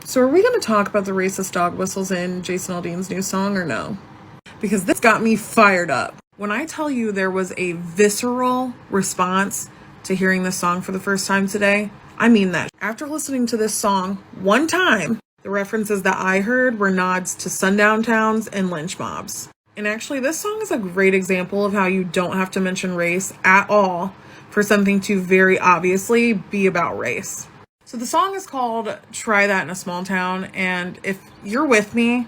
So are we going to talk about the racist dog whistles in Jason Aldean's new song or no? Because this got me fired up. When I tell you there was a visceral response to hearing this song for the first time today, I mean that. After listening to this song one time, the references that I heard were nods to sundown towns and lynch mobs. And actually, this song is a great example of how you don't have to mention race at all for something to very obviously be about race. So the song is called Try That in a Small Town, and if you're with me,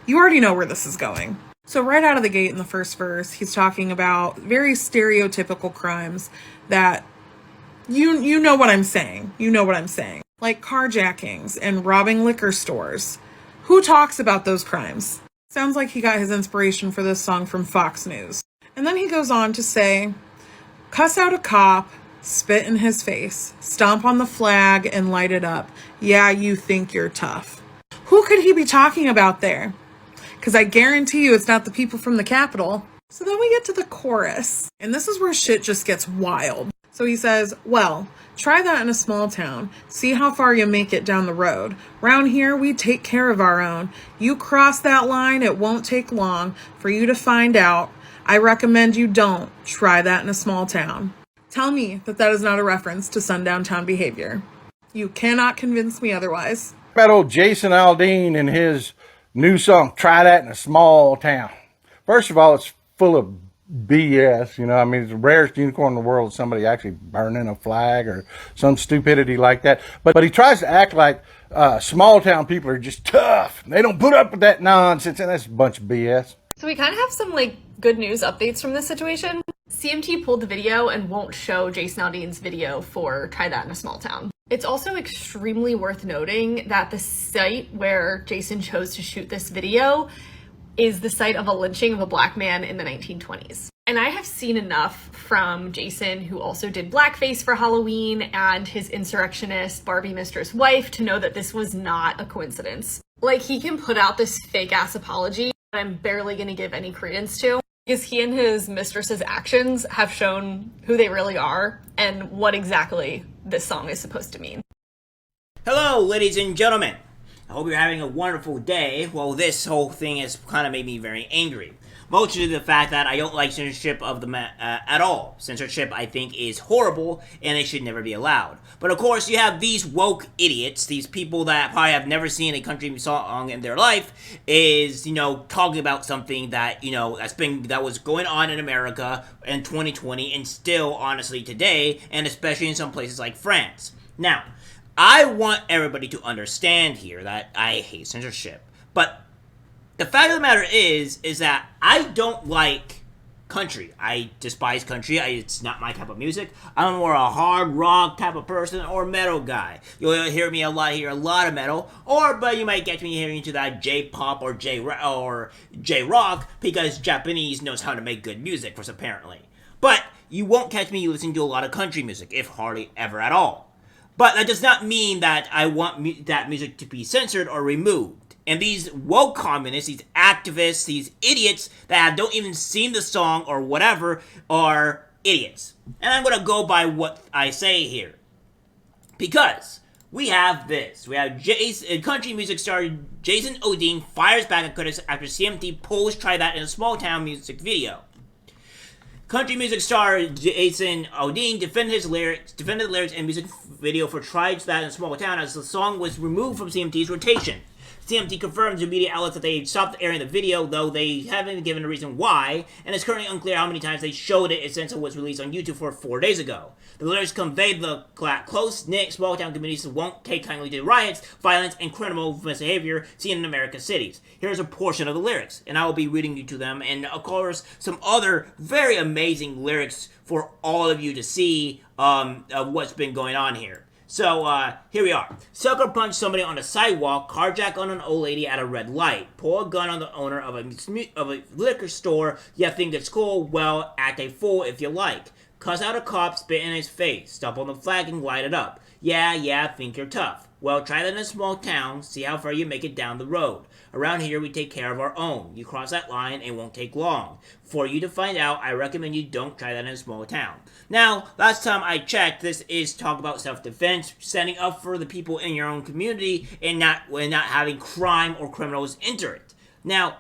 you already know where this is going. So right out of the gate in the first verse, he's talking about very stereotypical crimes that you know what I'm saying. You know what I'm saying. Like carjackings and robbing liquor stores. Who talks about those crimes? Sounds like he got his inspiration for this song from Fox News. And then he goes on to say, cuss out a cop, spit in his face, stomp on the flag and light it up. Yeah, you think you're tough. Who could he be talking about there? Because I guarantee you it's not the people from the Capitol. So then we get to the chorus, and this is where shit just gets wild. So he says, well, try that in a small town. See how far you make it down the road. Round here, we take care of our own. You cross that line, it won't take long for you to find out. I recommend you don't try that in a small town. Tell me that that is not a reference to sundown town behavior. You cannot convince me otherwise. About old Jason Aldean and his new song, Try That in a Small Town. First of all, it's full of BS, I mean, it's the rarest unicorn in the world, somebody actually burning a flag or some stupidity like that. But he tries to act like small town people are just tough. They don't put up with that nonsense, and that's a bunch of BS. So we kind of have some good news updates from this situation. CMT pulled the video and won't show Jason Aldean's video for Try That in a Small Town. It's also extremely worth noting that the site where Jason chose to shoot this video is the site of a lynching of a black man in the 1920s. And I have seen enough from Jason, who also did blackface for Halloween, and his insurrectionist Barbie mistress wife, to know that this was not a coincidence. He can put out this fake ass apology that I'm barely gonna give any credence to, because he and his mistress's actions have shown who they really are and what exactly this song is supposed to mean. Hello, ladies and gentlemen. I hope you're having a wonderful day. Well, this whole thing has kind of made me very angry. Mostly the fact that I don't like censorship of the at all. Censorship, I think, is horrible, and it should never be allowed. But of course, you have these woke idiots, these people that probably have never seen a country song in their life, is, talking about something that, that was going on in America in 2020, and still, honestly, today, and especially in some places like France. Now, I want everybody to understand here that I hate censorship, but the fact of the matter is that I don't like country. I despise country. It's not my type of music. I'm more a hard rock type of person or metal guy. You'll hear me hear a lot of metal, but you might get me hearing into that J-pop or J-rock because Japanese knows how to make good music, apparently. But you won't catch me listening to a lot of country music, if hardly ever at all. But that does not mean that I want that music to be censored or removed. And these woke communists, these activists, these idiots that don't even seen the song or whatever are idiots. And I'm going to go by what I say here. Because we have this. We have country music star Jason Aldean fires back at critics after CMT pulls Try That in a Small Town music video. Country music star Jason Aldean defended the lyrics and music video for Try That in a Small Town as the song was removed from CMT's rotation. CMT confirms to media outlets that they stopped airing the video, though they haven't given a reason why, and it's currently unclear how many times they showed it since it was released on YouTube 4 days ago. The lyrics convey the close-knit small-town communities won't take kindly to riots, violence, and criminal misbehavior seen in America's cities. Here's a portion of the lyrics, and I will be reading you to them, and of course, some other very amazing lyrics for all of you to see of what's been going on here. So, here we are. Sucker punch somebody on a sidewalk, carjack on an old lady at a red light, pull a gun on the owner of a liquor store, you think it's cool, well, act a fool if you like. Cuss out a cop, spit in his face, stomp on the flag and light it up. Yeah, think you're tough. Well, try that in a small town, see how far you make it down the road. Around here, we take care of our own. You cross that line, it won't take long. For you to find out, I recommend you don't try that in a small town. Now, last time I checked, this is talk about self-defense, standing up for the people in your own community, and not having crime or criminals enter it. Now,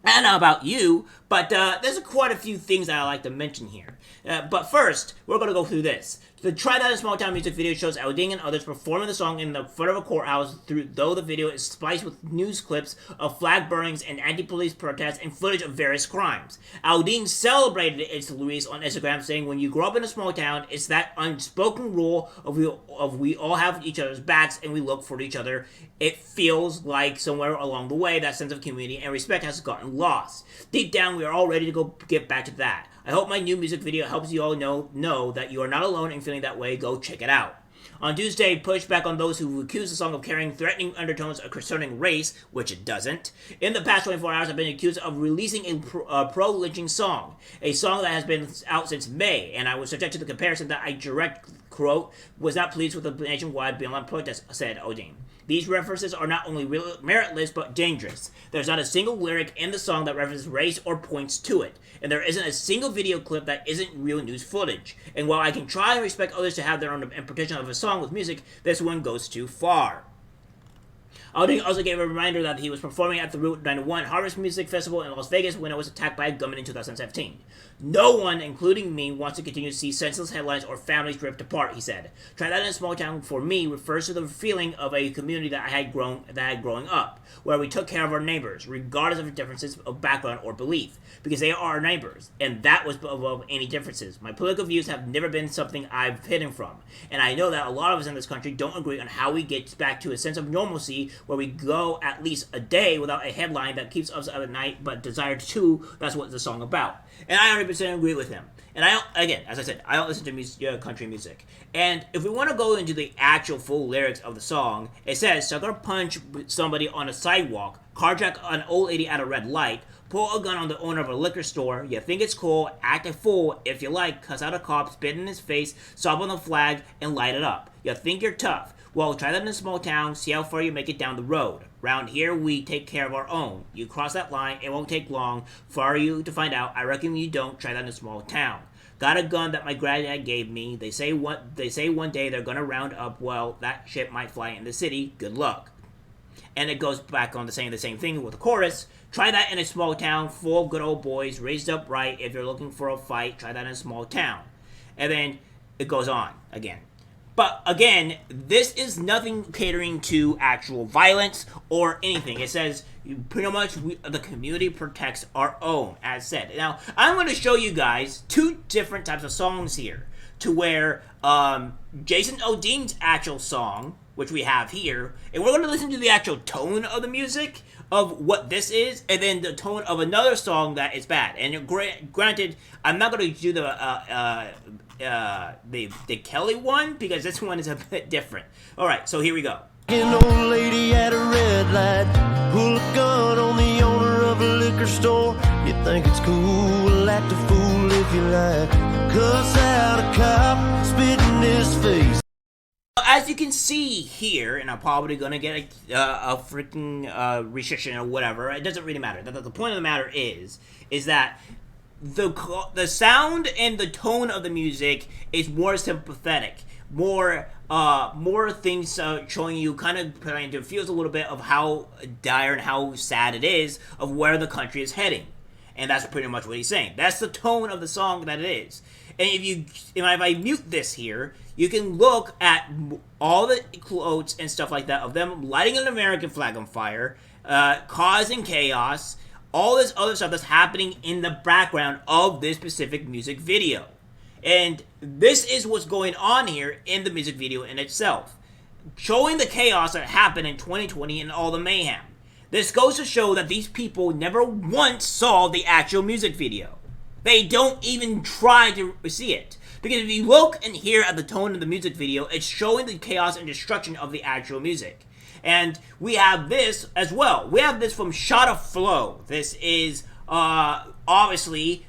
I don't know about you, but there's quite a few things that I like to mention here. But first, we're going to go through this. The Try That in Small Town music video shows Aldean and others performing the song in the front of a courthouse, though the video is spliced with news clips of flag burnings and anti-police protests and footage of various crimes. Aldean celebrated its release on Instagram, saying, when you grow up in a small town, it's that unspoken rule of we all have each other's backs and we look for each other. It feels like somewhere along the way, that sense of community and respect has gotten lost. Deep down, we are all ready to go get back to that. I hope my new music video helps you all know that you are not alone in feeling that way. Go check it out. On Tuesday, pushed back on those who accuse the song of carrying threatening undertones concerning race, which it doesn't. In the past 24 hours, I've been accused of releasing a pro-lynching song, a song that has been out since May, and I was subject to the comparison that I direct quote, was not pleased with the nationwide BLM protest, said Aldean. These references are not only meritless, but dangerous. There's not a single lyric in the song that references race or points to it, and there isn't a single video clip that isn't real news footage. And while I can try and respect others to have their own interpretation of a song with music, this one goes too far. Aldean also gave a reminder that he was performing at the Route 91 Harvest Music Festival in Las Vegas when it was attacked by a gunman in 2017. No one, including me, wants to continue to see senseless headlines or families ripped apart, he said. Try That in a Small Town, for me, refers to the feeling of a community that I had growing up, where we took care of our neighbors, regardless of differences of background or belief, because they are our neighbors, and that was above any differences. My political views have never been something I've hidden from, and I know that a lot of us in this country don't agree on how we get back to a sense of normalcy where we go at least a day without a headline that keeps us up at night, but desire to, that's what the song about. And I 100% agree with him. And I don't, again, as I said, I don't listen to country music. And if we want to go into the actual full lyrics of the song, it says, sucker punch somebody on a sidewalk, carjack an old lady at a red light, pull a gun on the owner of a liquor store, you think it's cool, act a fool if you like, cuss out a cop, spit in his face, sob on the flag, and light it up. You think you're tough. Well, try that in a small town, see how far you make it down the road. Round here, we take care of our own. You cross that line, it won't take long for you to find out. I reckon you don't try that in a small town. Got a gun that my granddad gave me. They say one day they're gonna round up. Well, that shit might fly in the city. Good luck. And it goes back on to saying the same thing with the chorus. Try that in a small town, full of good old boys, raised up right. If you're looking for a fight, try that in a small town. And then it goes on again. But again, this is nothing catering to actual violence or anything. It says pretty much the community protects our own, as said. Now, I'm going to show you guys two different types of songs here, to where Jason Aldean's actual song, which we have here, and we're going to listen to the actual tone of the music of what this is, and then the tone of another song that is bad. And granted, I'm not going to do the Kelly one, because this one is a bit different. Alright, so here we go. An old lady at a red light, pull a gun on the owner of a liquor store. You think it's cool, act a fool if you like, cuss out a cop, spit in his face. As you can see here, and I'm probably gonna get a freaking restriction or whatever, it doesn't really matter. The point of the matter is that the sound and the tone of the music is more sympathetic, more things showing you, kind of trying to feel a little bit of how dire and how sad it is of where the country is heading, and that's pretty much what he's saying. That's the tone of the song that it is. And if I mute this here, you can look at all the quotes and stuff like that of them lighting an American flag on fire, causing chaos, all this other stuff that's happening in the background of this specific music video. And this is what's going on here in the music video in itself, showing the chaos that happened in 2020 and all the mayhem. This goes to show that these people never once saw the actual music video. They don't even try to see it. Because if you look and hear at the tone of the music video, it's showing the chaos and destruction of the actual music. And we have this as well. We have this from Shot of Flow. This is obviously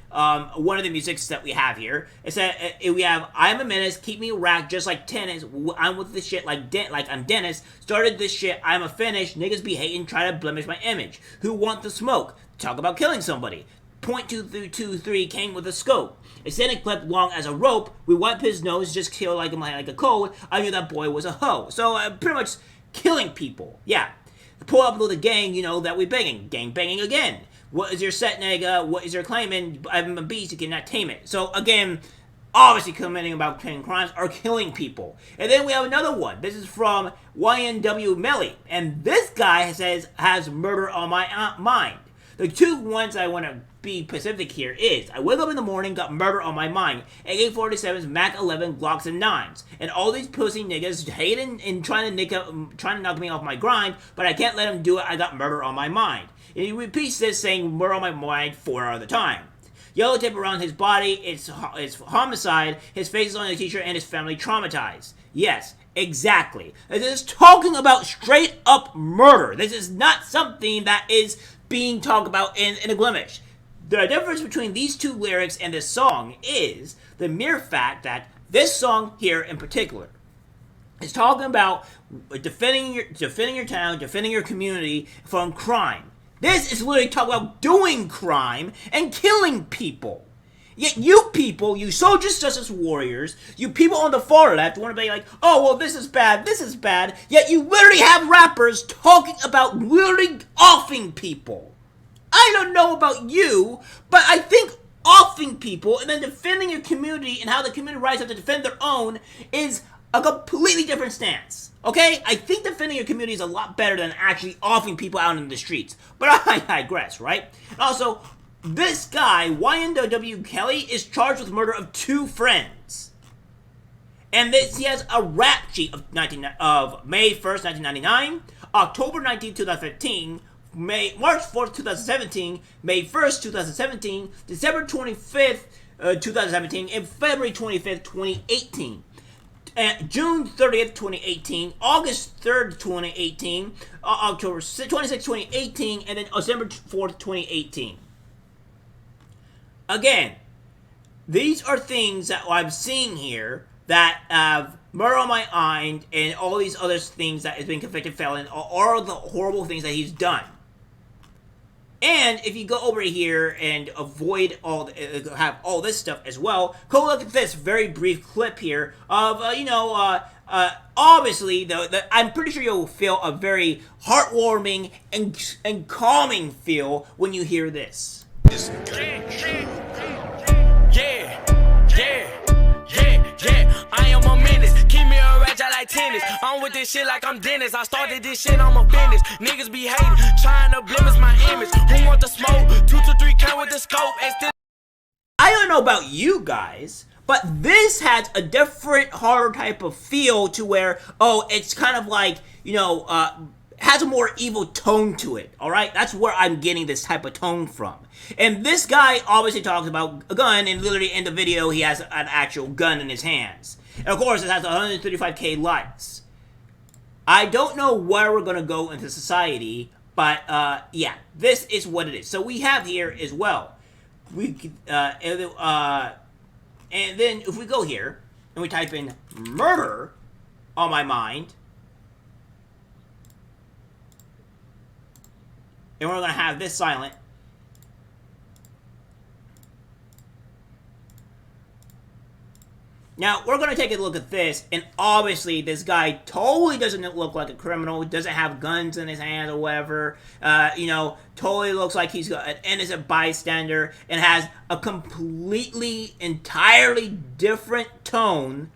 one of the musics that we have here. It said we have I'm a menace, keep me racked just like tennis. I'm with the shit like I'm Dennis. Started this shit, I'm a finish. Niggas be hating, try to blemish my image. Who want the smoke? Talk about killing somebody. .2323 came with a scope. Extended clip long as a rope. We wipe his nose, just kill like a cold. I knew that boy was a hoe. So pretty much killing people. Yeah. Pull up with the gang, you know, that we banging. Gang banging again. What is your set, nigga? What is your claiming? I'm a beast, you cannot tame it. So again, obviously commenting about committing crimes or killing people. And then we have another one. This is from YNW Melly. And this guy says, has murder on my mind. The two ones I want to be specific here is, I wake up in the morning, got murder on my mind, AK-47s, Mac 11, Glocks, and 9s, and all these pussy niggas hating and trying to knock me off my grind, but I can't let them do it, I got murder on my mind. And he repeats this, saying murder on my mind 4 other times. Yellow tape around his body, it's homicide, his face is on the t-shirt, and his family traumatized. Yes, exactly. This is talking about straight up murder. This is not something that is being talked about in a blemish. The difference between these two lyrics and this song is the mere fact that this song here in particular is talking about defending your town, defending your community from crime. This is literally talking about doing crime and killing people. Yet you people, you social justice warriors, you people on the far left want to be like, oh, well, this is bad, yet you literally have rappers talking about literally offing people. I don't know about you, but I think offing people and then defending your community and how the community rights have to defend their own is a completely different stance. Okay? I think defending your community is a lot better than actually offing people out in the streets. But I digress, right? Also, this guy, YNW Kelly, is charged with murder of 2 friends. And he has a rap sheet of May 1st, 1999, October 19th, 2015, March 4th, 2017, May 1st, 2017, December 25th, 2017, and February 25th, 2018. June 30th, 2018, August 3rd, 2018, October 26th, 2018, and then December 4th, 2018. Again, these are things that I'm seeing here that have murder on my mind and all these other things that has been convicted felon, all the horrible things that he's done. And if you go over here and avoid have all this stuff as well, go look at this very brief clip here of, obviously, I'm pretty sure you'll feel a very heartwarming and calming feel when you hear this. Yeah, I am a menace. Keep me a ratchet like tennis. I'm with this shit like I'm Dennis. I started this shit, I'm a finish. Niggas be hating, trying to blemish my image. Who want the smoke? 2 to 3 count with the scope. And still I don't know about you guys, but this has a different, harder type of feel to where, it's kind of like, has a more evil tone to it, alright? That's where I'm getting this type of tone from. And this guy obviously talks about a gun, and literally in the video, he has an actual gun in his hands. And of course, it has 135k likes. I don't know where we're going to go into society, but yeah, this is what it is. So we have here as well. And then if we go here, and we type in murder on my mind, and we're going to have this silent. Now, we're going to take a look at this, and obviously, this guy totally doesn't look like a criminal, doesn't have guns in his hands or whatever, totally looks like he's an innocent bystander, and has a completely, entirely different tone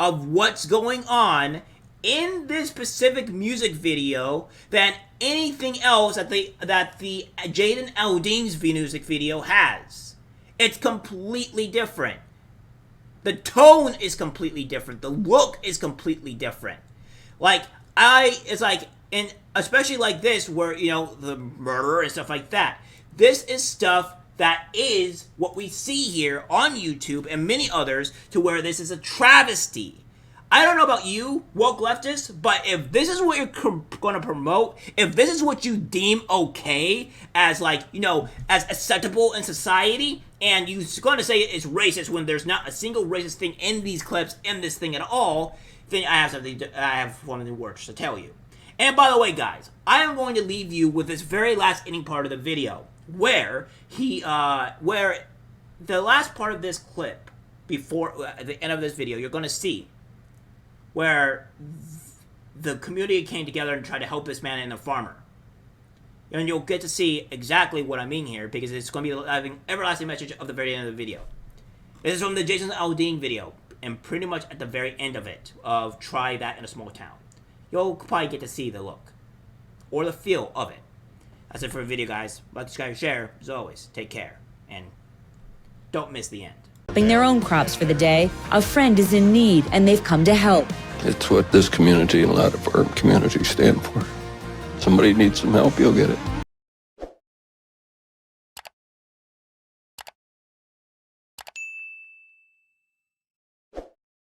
of what's going on in this specific music video than anything else that the Jaden Aldean's music video has. It's completely different. The tone is completely different. The look is completely different. And especially like this, where, the murder and stuff like that. This is stuff that is what we see here on YouTube and many others, to where this is a travesty. I don't know about you, woke leftists, but if this is what you're going to promote, if this is what you deem okay as, like, you know, as acceptable in society, and you're going to say it's racist when there's not a single racist thing in these clips, in this thing at all, then I have one of the words to tell you. And by the way, guys, I am going to leave you with this very last ending part of the video, where where the last part of this clip, before at the end of this video, you're going to see where the community came together and tried to help this man and the farmer. And you'll get to see exactly what I mean here, because it's going to be the everlasting message of the very end of the video. This is from the Jason Aldean video, and pretty much at the very end of it, of try that in a small town. You'll probably get to see the look, or the feel of it. That's it for the video, guys. Like, subscribe, share. As always, take care, and don't miss the end. Their own crops for the day. A friend is in need and they've come to help. It's what this community and a lot of our communities stand for. Somebody needs some help, you'll get it.